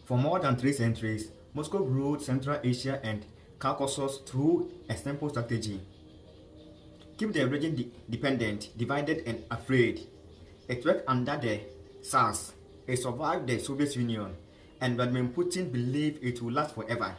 For more than 3 centuries, Moscow ruled Central Asia and Caucasus through a simple strategy. Keep the region dependent, divided and afraid. It worked under the Tsars, it survived the Soviet Union, and Vladimir Putin believed it will last forever.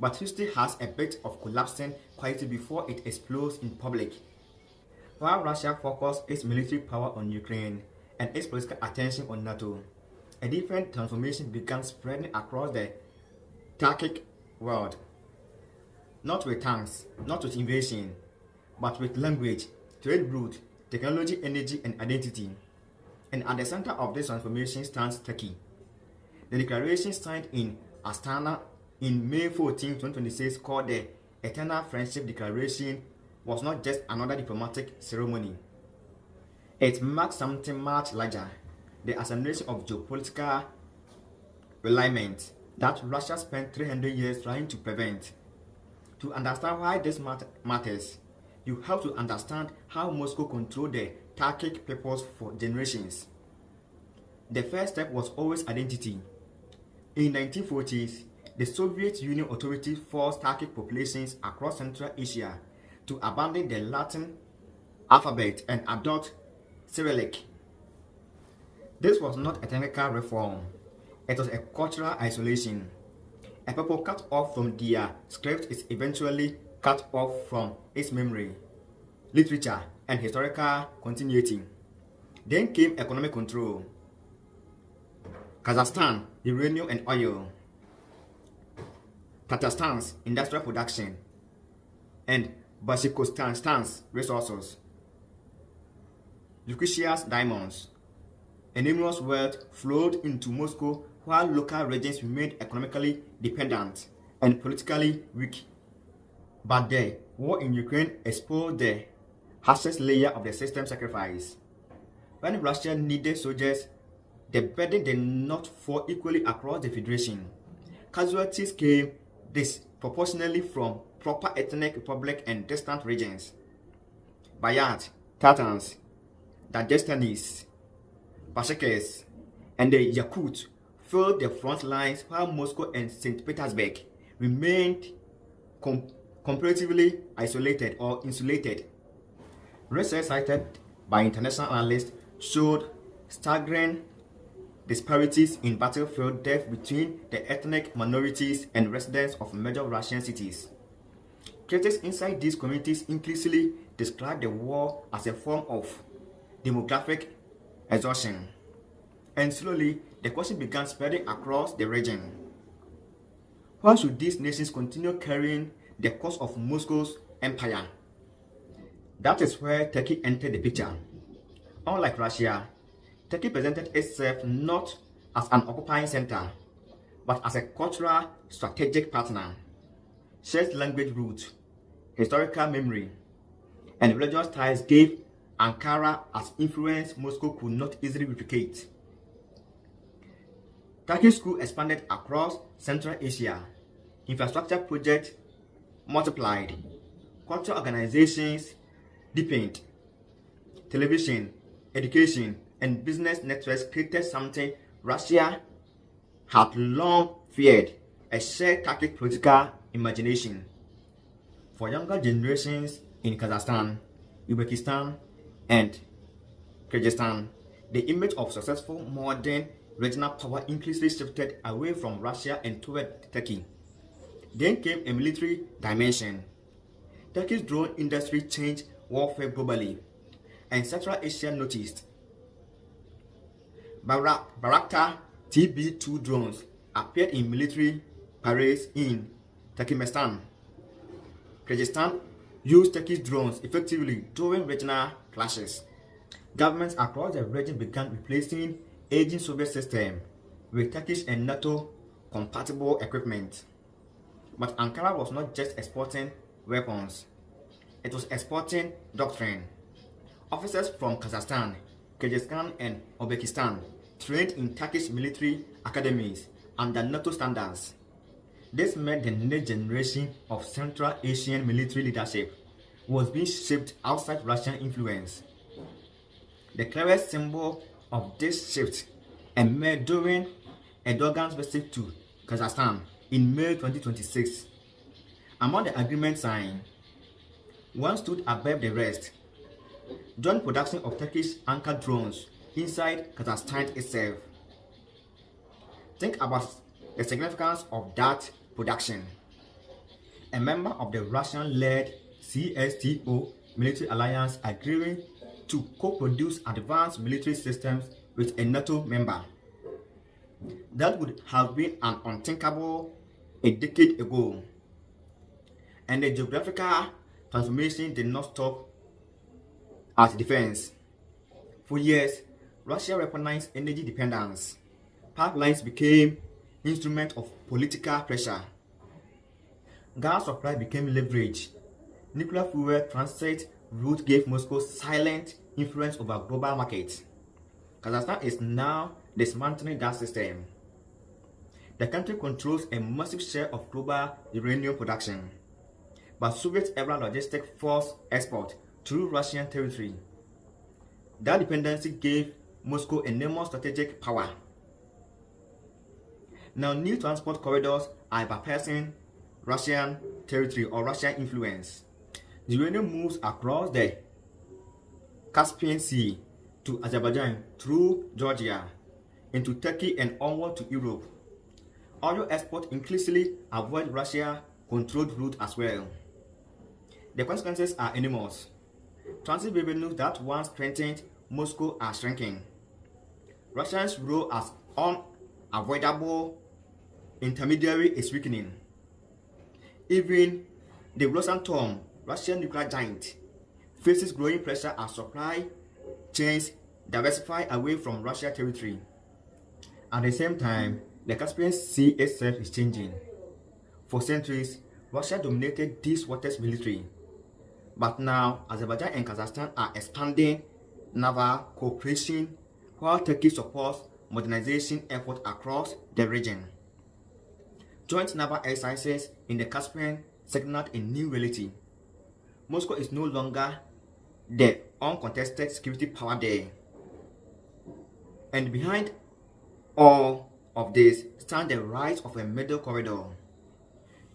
But history has a bit of collapsing quietly before it explodes in public. While Russia focused its military power on Ukraine and its political attention on NATO, a different transformation began spreading across the Turkic world. Not with tanks, not with invasion, but with language, trade route, technology, energy, and identity. And at the center of this transformation stands Turkey. The declaration signed in Astana in May 14, 2026, called the Eternal Friendship Declaration, was not just another diplomatic ceremony. It marked something much larger, the acceleration of geopolitical realignment that Russia spent 300 years trying to prevent. To understand why this matters, you have to understand how Moscow controlled the Turkic peoples for generations. The first step was always identity. In the 1940s, the Soviet Union authorities forced Turkic populations across Central Asia to abandon the Latin alphabet and adopt Cyrillic. This was not a technical reform, it was a cultural isolation. A people cut off from their script is eventually cut off from its memory, literature, and historical continuity. Then came economic control. Kazakhstan, uranium and oil. Tatarstan's industrial production. And Bashkortostan's resources. Lucretia's diamonds. Enormous wealth flowed into Moscow while local regions remained economically dependent and politically weak. But the war in Ukraine exposed the harshest layer of the system sacrifice. When Russia needed soldiers, the burden did not fall equally across the federation. Casualties came disproportionately from proper ethnic republic and distant regions. Bayat, Tatars, Dagestanis, Pashtuns, and the Yakuts filled the front lines while Moscow and St. Petersburg remained comparatively isolated or insulated. Research cited by international analysts showed staggering disparities in battlefield death between the ethnic minorities and residents of major Russian cities. Critics inside these communities increasingly described the war as a form of demographic exhaustion. And slowly, the question began spreading across the region. Why should these nations continue carrying the cost of Moscow's empire? That is where Turkey entered the picture. Unlike Russia, Turkey presented itself not as an occupying center, but as a cultural strategic partner. Shared language roots, historical memory, and religious ties gave Ankara as influence Moscow could not easily replicate. Turkish schools expanded across Central Asia. Infrastructure projects multiplied. Cultural organizations deepened. Television, education, and business networks created something Russia had long feared, a shared Turkic political imagination. For younger generations in Kazakhstan, Uzbekistan, and Kyrgyzstan, the image of successful modern regional power increasingly shifted away from Russia and toward Turkey. Then came a military dimension. Turkey's drone industry changed warfare globally, and Central Asia noticed. Bayraktar TB2 drones appeared in military parades in Turkmenistan. Kyrgyzstan used Turkish drones effectively during regional clashes. Governments across the region began replacing aging Soviet systems with Turkish and NATO compatible equipment. But Ankara was not just exporting weapons, it was exporting doctrine. Officers from Kazakhstan, Kyrgyzstan, and Uzbekistan trained in Turkish military academies under NATO standards. This meant the next generation of Central Asian military leadership was being shaped outside Russian influence. The clearest symbol of this shift emerged during Erdogan's visit to Kazakhstan in May 2026. Among the agreements signed, one stood above the rest: joint production of Turkish Anka drones inside Kazakhstan itself. Think about the significance of that production. A member of the Russian-led CSTO military alliance agreeing to co-produce advanced military systems with a NATO member. That would have been an unthinkable a decade ago. And the geographical transformation did not stop at defense. For years, Russia weaponized energy dependence. Pipelines became instruments of political pressure. Gas supply became leverage. Nuclear fuel transit route gave Moscow silent influence over global markets. Kazakhstan is now dismantling that system. The country controls a massive share of global uranium production, but Soviet-era logistics forced export through Russian territory. That dependency gave Moscow enormous strategic power. Now, new transport corridors are bypassing Russian territory or Russian influence. The uranium moves across the Caspian Sea to Azerbaijan through Georgia, into Turkey and onward to Europe. Oil export increasingly avoid Russia-controlled route as well. The consequences are enormous. Transit revenues that once strengthened Moscow are shrinking. Russia's role as unavoidable intermediary is weakening. Even the Rosatom, Russian nuclear giant, faces growing pressure as supply chains diversify away from Russia territory. At the same time, the Caspian Sea itself is changing. For centuries, Russia dominated these waters militarily. But now, Azerbaijan and Kazakhstan are expanding naval cooperation, while Turkey supports modernization efforts across the region. Joint naval exercises in the Caspian signaled a new reality. Moscow is no longer the uncontested security power there. And behind all of this stands the rise of a middle corridor.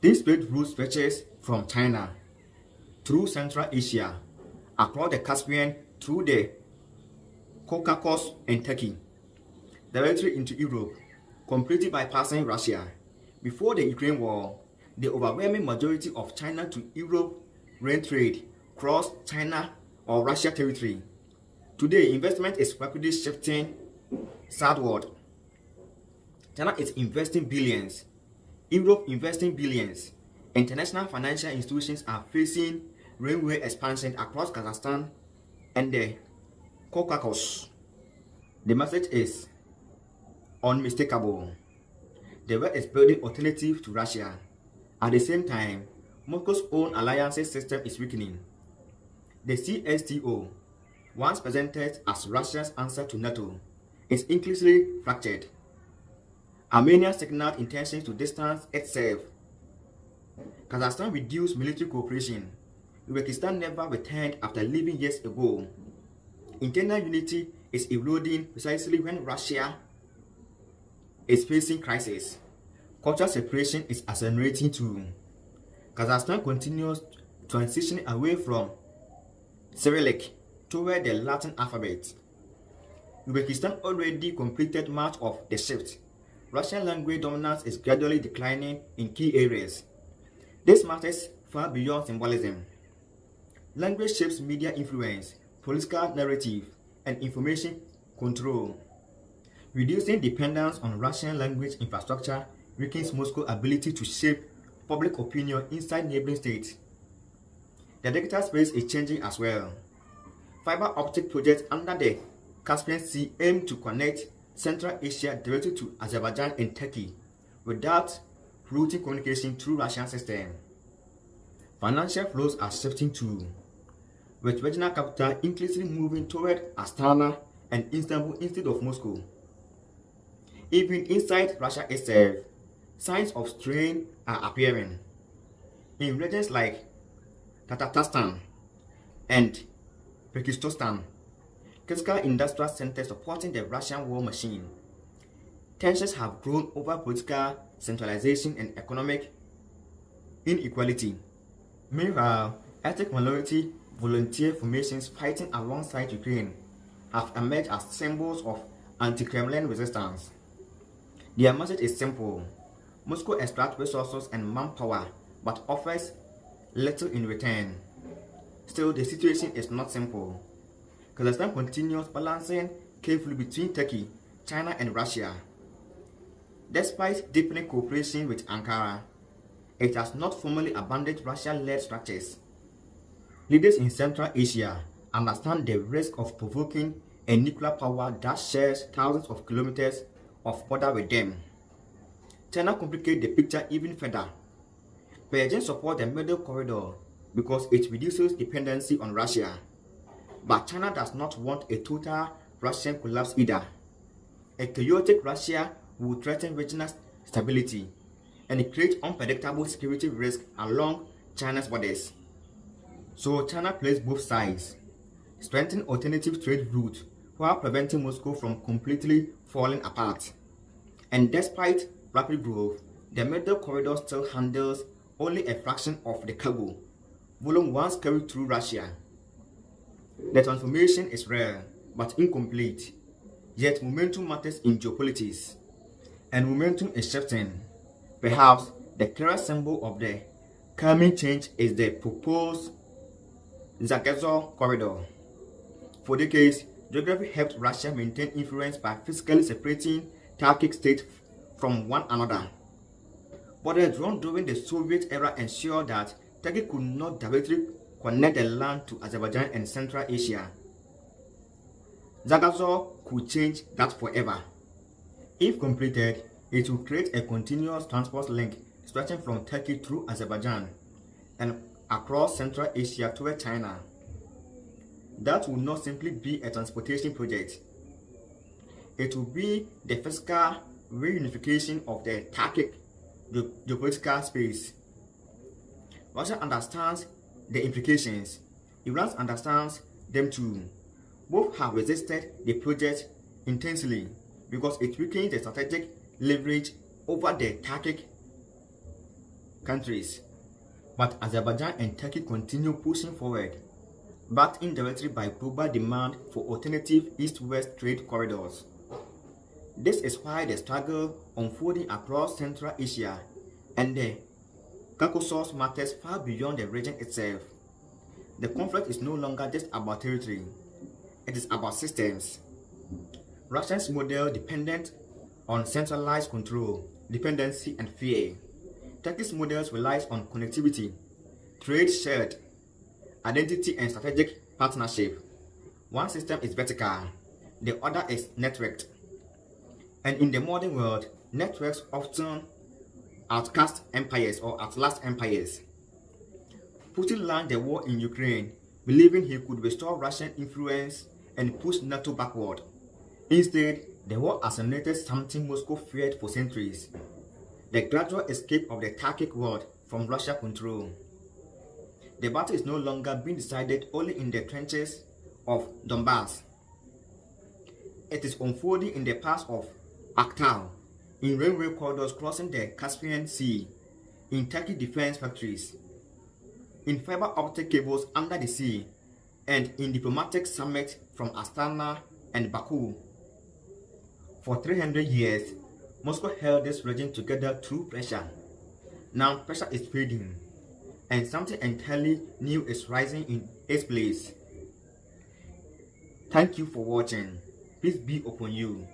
This trade route stretches from China through Central Asia, across the Caspian, through the Caucasus and Turkey, directly into Europe, completely bypassing Russia. Before the Ukraine war, the overwhelming majority of China to Europe grain trade crossed China or Russia territory. Today, investment is rapidly shifting southward. China is investing billions, Europe investing billions. International financial institutions are facing railway expansion across Kazakhstan and the Caucasus. The message is unmistakable. The West is building alternatives to Russia. At the same time, Moscow's own alliances system is weakening. The CSTO, once presented as Russia's answer to NATO, is increasingly fractured. Armenia signaled intentions to distance itself. Kazakhstan reduced military cooperation. Uzbekistan never returned after leaving years ago. Internal unity is eroding precisely when Russia is facing crisis. Cultural separation is accelerating too. Kazakhstan continues transitioning away from Cyrillic toward the Latin alphabet. Uzbekistan already completed much of the shift. Russian language dominance is gradually declining in key areas. This matters far beyond symbolism. Language shapes media influence, political narrative, and information control. Reducing dependence on Russian language infrastructure weakens Moscow's ability to shape public opinion inside neighboring states. The digital space is changing as well. Fiber optic projects under the Caspian Sea aim to connect Central Asia directly to Azerbaijan and Turkey without routing communication through Russian system. Financial flows are shifting too, with regional capital increasingly moving toward Astana and Istanbul instead of Moscow. Even inside Russia itself, signs of strain are appearing. In regions like Tatarstan and Pakistan, critical industrial centers supporting the Russian war machine. tensions have grown over political centralization and economic inequality. Meanwhile, ethnic minority volunteer formations fighting alongside Ukraine have emerged as symbols of anti-Kremlin resistance. Their message is simple: Moscow extracts resources and manpower but offers little in return. Still, the situation is not simple. Kazakhstan continues balancing carefully between Turkey, China, and Russia. Despite deepening cooperation with Ankara, it has not formally abandoned Russia-led structures. Leaders in Central Asia understand the risk of provoking a nuclear power that shares thousands of kilometers of border with them. China complicates the picture even further. Beijing supports the Middle Corridor because it reduces dependency on Russia. But China does not want a total Russian collapse either. A chaotic Russia will threaten regional stability and create unpredictable security risks along China's borders. So China plays both sides, strengthening alternative trade routes while preventing Moscow from completely falling apart. And despite rapid growth, the Middle Corridor still handles only a fraction of the cargo volume once carried through Russia. The transformation is rare but incomplete, yet momentum matters in geopolitics, and momentum is shifting. Perhaps the clearest symbol of the coming change is the proposed Zagazor corridor. For decades, geography helped Russia maintain influence by physically separating Turkic states from one another. Borders drawn during the Soviet era ensured that Turkey could not directly connect the land to Azerbaijan and Central Asia. Zagazor could change that forever. If completed, it will create a continuous transport link stretching from Turkey through Azerbaijan and across Central Asia toward China. That will not simply be a transportation project. It will be the physical reunification of the Turkic geopolitical space. Russia understands the implications. Iran understands them too. Both have resisted the project intensely because it weakens the strategic leverage over the Turkic countries. But Azerbaijan and Turkey continue pushing forward, backed indirectly by global demand for alternative east-west trade corridors. This is why the struggle unfolding across Central Asia and the Caucasus matters far beyond the region itself. The conflict is no longer just about territory, it is about systems. Russia's model dependent on centralized control, dependency, and fear. Turkey's model relies on connectivity, trade shared, identity, and strategic partnership. One system is vertical, the other is networked. And in the modern world, networks often outcast empires or outlast empires. Putin launched the war in Ukraine, believing he could restore Russian influence and push NATO backward. Instead, the war assassinated something Moscow feared for centuries: the gradual escape of the Turkic world from Russian control. The battle is no longer being decided only in the trenches of Donbass. It is unfolding in the pass of Akhtar, in railway corridors crossing the Caspian Sea, in Turkic defense factories, in fiber optic cables under the sea, and in diplomatic summits from Astana and Baku. For 300 years, Moscow held this region together through pressure. Now pressure is fading, and something entirely new is rising in its place. Thank you for watching. Peace be upon you.